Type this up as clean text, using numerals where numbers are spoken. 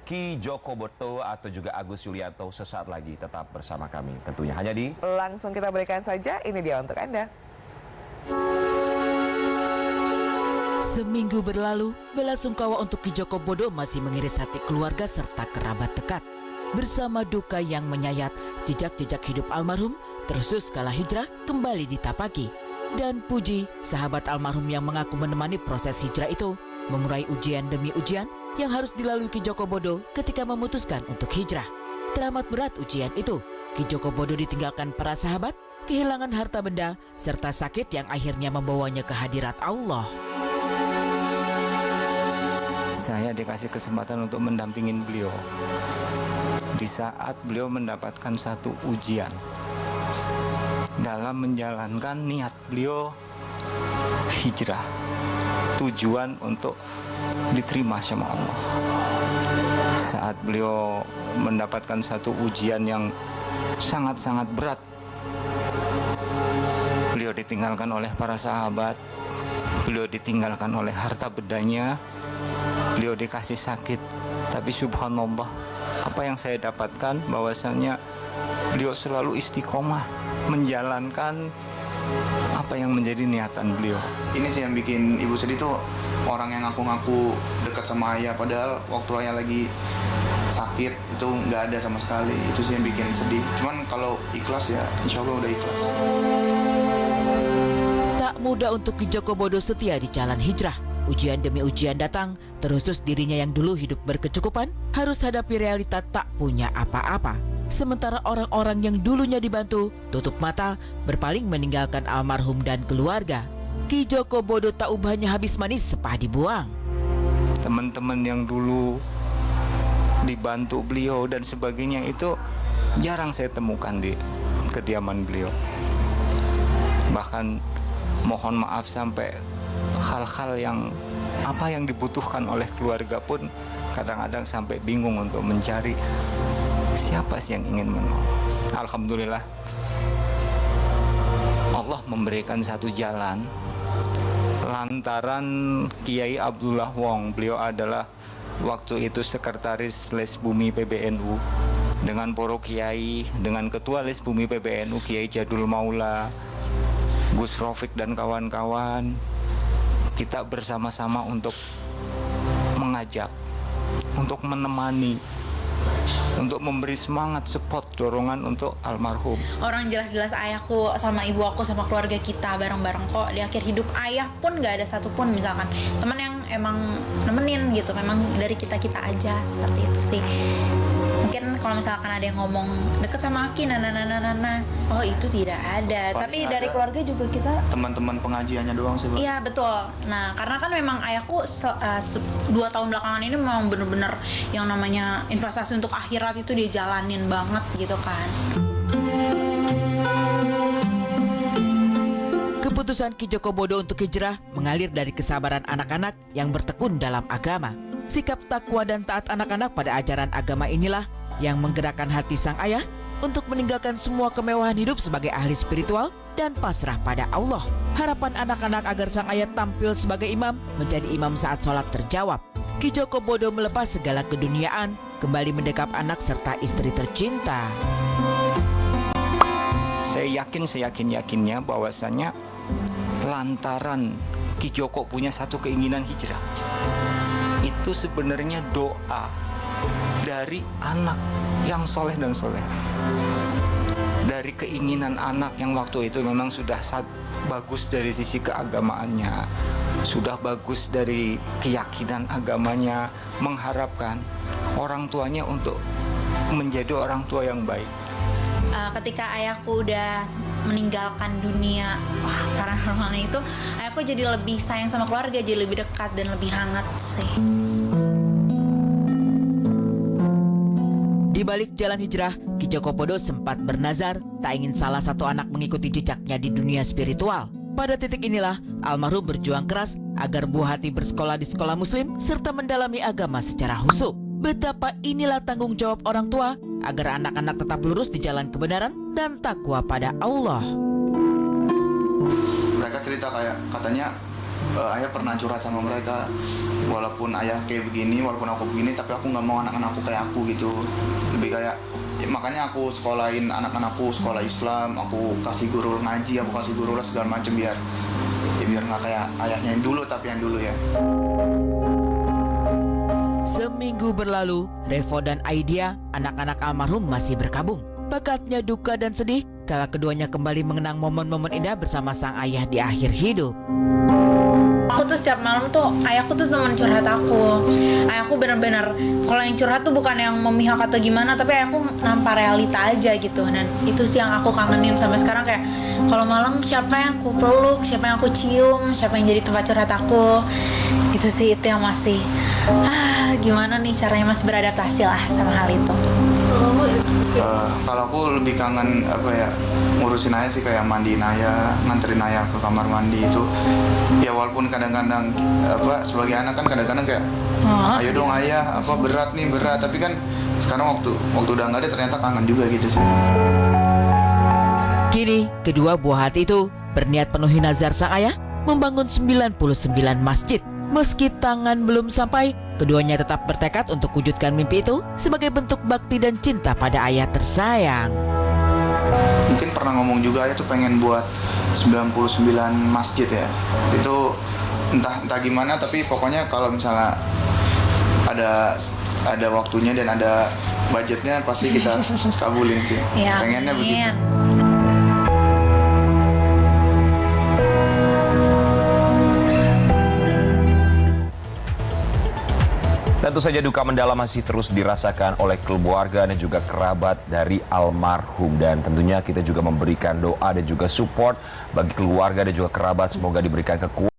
Ki Joko Bodo atau juga Agus Yulianto sesaat lagi tetap bersama kami tentunya hanya di Langsung kita berikan saja, ini dia untuk Anda. Seminggu berlalu, bela sungkawa untuk Ki Joko Bodo masih mengiris hati keluarga serta kerabat dekat. Bersama duka yang menyayat, jejak-jejak hidup almarhum terus kala hijrah kembali ditapaki. Dan puji, sahabat almarhum yang mengaku menemani proses hijrah itu, mengurai ujian demi ujian yang harus dilalui Ki Joko Bodo ketika memutuskan untuk hijrah. Teramat berat ujian itu, Ki Joko Bodo ditinggalkan para sahabat, kehilangan harta benda, serta sakit yang akhirnya membawanya ke hadirat Allah. Saya dikasih kesempatan untuk mendampingin beliau di saat beliau mendapatkan satu ujian dalam menjalankan niat beliau hijrah, tujuan untuk diterima sama Allah. Saat beliau mendapatkan satu ujian yang sangat-sangat berat, beliau ditinggalkan oleh para sahabat, beliau ditinggalkan oleh harta bendanya, beliau dikasih sakit. Tapi subhanallah, apa yang saya dapatkan bahwasannya beliau selalu istiqomah menjalankan apa yang menjadi niatan beliau. Ini sih yang bikin ibu sedih tuh, orang yang ngaku-ngaku dekat sama ayah padahal waktu ayah lagi sakit itu nggak ada sama sekali. Itu sih yang bikin sedih. Cuman kalau ikhlas ya insya Allah udah ikhlas. Tak mudah untuk Ki Joko Bodo setia di jalan hijrah. Ujian demi ujian datang, terus dirinya yang dulu hidup berkecukupan harus hadapi realita tak punya apa-apa. Sementara orang-orang yang dulunya dibantu tutup mata, berpaling meninggalkan almarhum dan keluarga. Ki Joko Bodo tak ubahnya habis manis sepah dibuang. Teman-teman yang dulu dibantu beliau dan sebagainya itu jarang saya temukan di kediaman beliau. Bahkan mohon maaf sampai hal-hal yang apa yang dibutuhkan oleh keluarga pun kadang-kadang sampai bingung untuk mencari siapa sih yang ingin menolong. Alhamdulillah Allah memberikan satu jalan lantaran Kiai Abdullah Wong. Beliau adalah waktu itu sekretaris Les Bumi PBNU dengan para kiai, dengan ketua Les Bumi PBNU Kiai Jadul Maula, Gus Rofik dan kawan-kawan. Kita bersama-sama untuk mengajak, untuk menemani, untuk memberi semangat, support, dorongan untuk almarhum. Orang jelas-jelas ayahku sama ibu aku sama keluarga kita bareng-bareng kok di akhir hidup. Ayah pun gak ada satupun misalkan teman yang emang nemenin gitu. Memang dari kita-kita aja, seperti itu sih. Mungkin kalau misalkan ada yang ngomong deket sama Aki, oh itu tidak ada. Paling tapi ada dari keluarga juga kita teman-teman pengajiannya doang sih, Bang. iya betul. Nah karena kan memang ayahku 2 tahun belakangan ini memang bener-bener yang namanya investasi untuk akhirat itu dia jalanin banget gitu kan. Keputusan Ki Joko Bodo untuk hijrah mengalir dari kesabaran anak-anak yang bertekun dalam agama. Sikap takwa dan taat anak-anak pada ajaran agama inilah yang menggerakkan hati sang ayah untuk meninggalkan semua kemewahan hidup sebagai ahli spiritual dan pasrah pada Allah. Harapan anak-anak agar sang ayah tampil sebagai imam menjadi imam saat sholat terjawab. Ki Joko Bodo melepas segala keduniaan, kembali mendekap anak serta istri tercinta. Saya yakin-yakinnya bahwasannya lantaran Ki Joko punya satu keinginan hijrah. Itu sebenarnya doa dari anak yang soleh dan soleh. Dari keinginan anak yang waktu itu memang sudah bagus dari sisi keagamaannya, sudah bagus dari keyakinan agamanya, mengharapkan orang tuanya untuk menjadi orang tua yang baik. Ketika ayahku udah meninggalkan dunia paranormalnya itu, ayahku jadi lebih sayang sama keluarga, jadi lebih dekat dan lebih hangat sih. Di balik jalan hijrah, Ki Joko Bodo sempat bernazar tak ingin salah satu anak mengikuti jejaknya di dunia spiritual. Pada titik inilah, almarhum berjuang keras agar buah hati bersekolah di sekolah muslim serta mendalami agama secara khusyuk. Betapa inilah tanggung jawab orang tua agar anak-anak tetap lurus di jalan kebenaran dan takwa pada Allah. Mereka cerita kayak katanya ayah pernah curhat sama mereka, walaupun ayah kayak begini, walaupun aku begini, tapi aku nggak mau anak-anakku kayak aku gitu. Lebih kayak makanya aku sekolahin anak-anakku sekolah Islam, aku kasih guru ngaji, aku kasih guru les segala macem biar nggak kayak ayahnya yang dulu, tapi yang dulu ya. Seminggu berlalu, Revo dan Aidia, anak-anak almarhum masih berkabung. Pekatnya duka dan sedih kala keduanya kembali mengenang momen-momen indah bersama sang ayah di akhir hidup. Aku tuh setiap malam tuh, ayahku tuh teman curhat aku. Ayahku bener-bener, kalau yang curhat tuh bukan yang memihak atau gimana, tapi ayahku nampak realita aja gitu. Dan itu sih yang aku kangenin sampai sekarang, kayak kalau malam siapa yang aku peluk, siapa yang aku cium, siapa yang jadi tempat curhat aku. Itu sih, itu yang masih, gimana nih caranya masih beradaptasi lah sama hal itu. Kalau aku lebih kangen ngurusin ayah sih, kayak mandiin ayah, nganterin ayah ke kamar mandi itu. Ya walaupun kadang-kadang sebagai anak kan kadang-kadang kayak ayo dong ayah, berat, tapi kan sekarang waktu udah nggak ada ternyata kangen juga gitu sih. Kini, kedua buah hati itu berniat penuhi nazar sang ayah membangun 99 masjid. Meski tangan belum sampai, keduanya tetap bertekad untuk wujudkan mimpi itu sebagai bentuk bakti dan cinta pada ayah tersayang. Mungkin pernah ngomong juga ayah tuh pengen buat 99 masjid ya. Itu entah gimana, tapi pokoknya kalau misalnya ada waktunya dan ada budgetnya pasti kita kabulin sih. Ya, pengennya begitu. Tentu saja duka mendalam masih terus dirasakan oleh keluarga dan juga kerabat dari almarhum. Dan tentunya kita juga memberikan doa dan juga support bagi keluarga dan juga kerabat. Semoga diberikan kekuatan